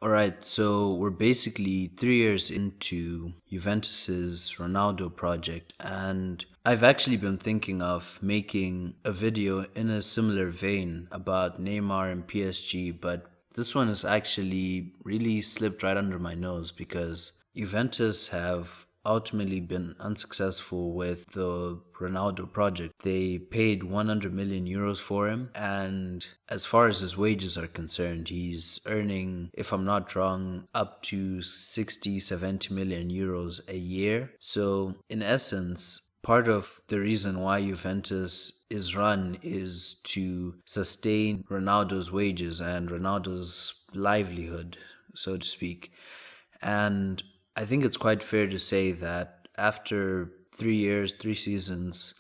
All right, so we're basically 3 years into Juventus's Ronaldo project, and I've actually been thinking of making a video in a similar vein about Neymar and PSG, but this one has actually really slipped right under my nose because Juventus have ultimately been unsuccessful with the Ronaldo project. They paid 100 million euros for him, and as far as his wages are concerned, he's earning, if I'm not wrong, up to 60, 70 million euros a year. So, in essence, part of the reason why Juventus is run is to sustain Ronaldo's wages and Ronaldo's livelihood, so to speak. And I think it's quite fair to say that after 3 years, 3 seasons,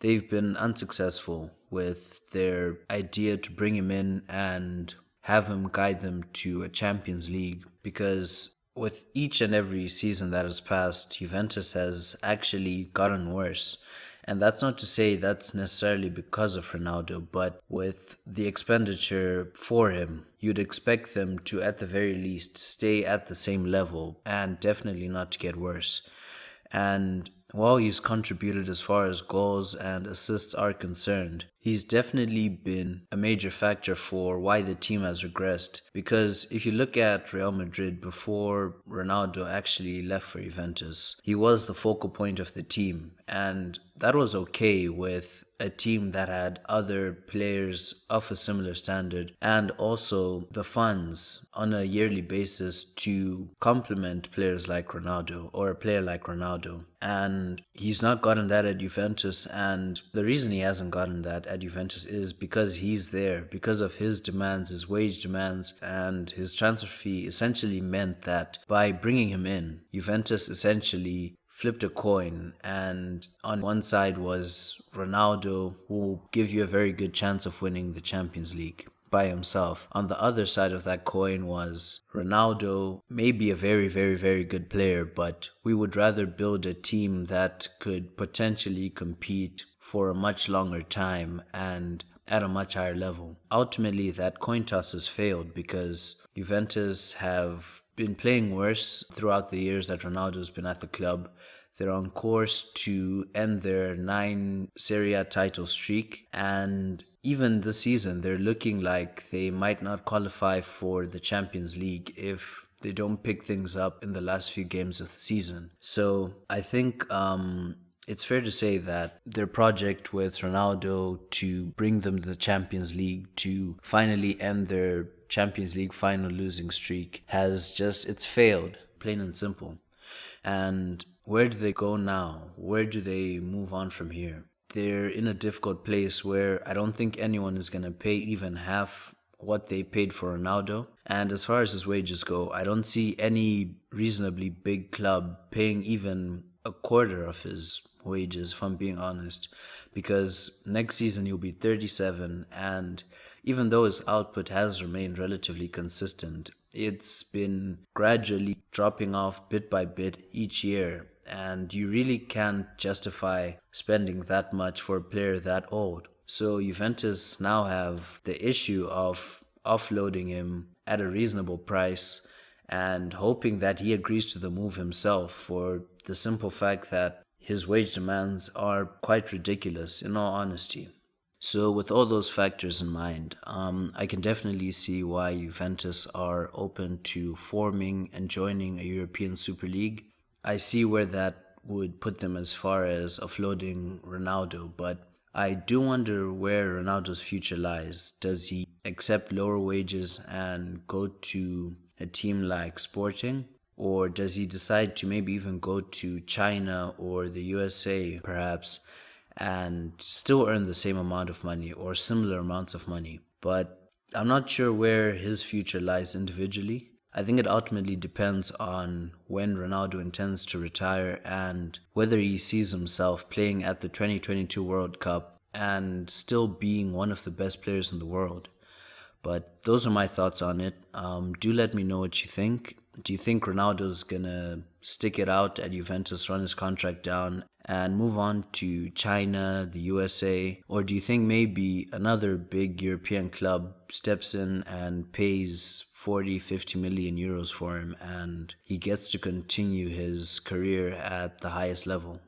they've been unsuccessful with their idea to bring him in and have him guide them to a Champions League, because with each and every season that has passed, Juventus has actually gotten worse. And that's not to say that's necessarily because of Ronaldo, but with the expenditure for him, you'd expect them to, at the very least, stay at the same level and definitely not to get worse. And while he's contributed as far as goals and assists are concerned, he's definitely been a major factor for why the team has regressed. Because if you look at Real Madrid before Ronaldo actually left for Juventus, he was the focal point of the team. And that was okay with a team that had other players of a similar standard and also the funds on a yearly basis to complement players like Ronaldo or a player like Ronaldo. And he's not gotten that at Juventus, and the reason he hasn't gotten that at Juventus is because he's there, because of his demands, his wage demands, and his transfer fee essentially meant that by bringing him in, Juventus essentially flipped a coin, and on one side was Ronaldo, who will give you a very good chance of winning the Champions League by himself. On the other side of that coin was Ronaldo, maybe a very, very, very good player, but we would rather build a team that could potentially compete for a much longer time and at a much higher level. Ultimately, that coin toss has failed because Juventus have been playing worse throughout the years that Ronaldo's been at the club. They're on course to end their 9 Serie A title streak, and even this season they're looking like they might not qualify for the Champions League if they don't pick things up in the last few games of the season. So I think it's fair to say that their project with Ronaldo to bring them to the Champions League, to finally end their Champions League final losing streak, it's failed, plain and simple. And where do they go now? Where do they move on from here? They're in a difficult place where I don't think anyone is going to pay even half what they paid for Ronaldo. And as far as his wages go, I don't see any reasonably big club paying even a quarter of his wages, if I'm being honest, because next season he'll be 37, and even though his output has remained relatively consistent, it's been gradually dropping off bit by bit each year, and you really can't justify spending that much for a player that old. So Juventus now have the issue of offloading him at a reasonable price and hoping that he agrees to the move himself, for the simple fact that his wage demands are quite ridiculous, in all honesty. So with all those factors in mind, I can definitely see why Juventus are open to forming and joining a European Super League. I see where that would put them as far as offloading Ronaldo, but I do wonder where Ronaldo's future lies. Does he accept lower wages and go to a team like Sporting? Or does he decide to maybe even go to China or the USA, perhaps, and still earn the same amount of money or similar amounts of money? But I'm not sure where his future lies individually. I think it ultimately depends on when Ronaldo intends to retire and whether he sees himself playing at the 2022 World Cup and still being one of the best players in the world. But those are my thoughts on it. Do let me know what you think. Do you think Ronaldo's going to stick it out at Juventus, run his contract down, and move on to China, the USA? Or do you think maybe another big European club steps in and pays 40, 50 million euros for him and he gets to continue his career at the highest level?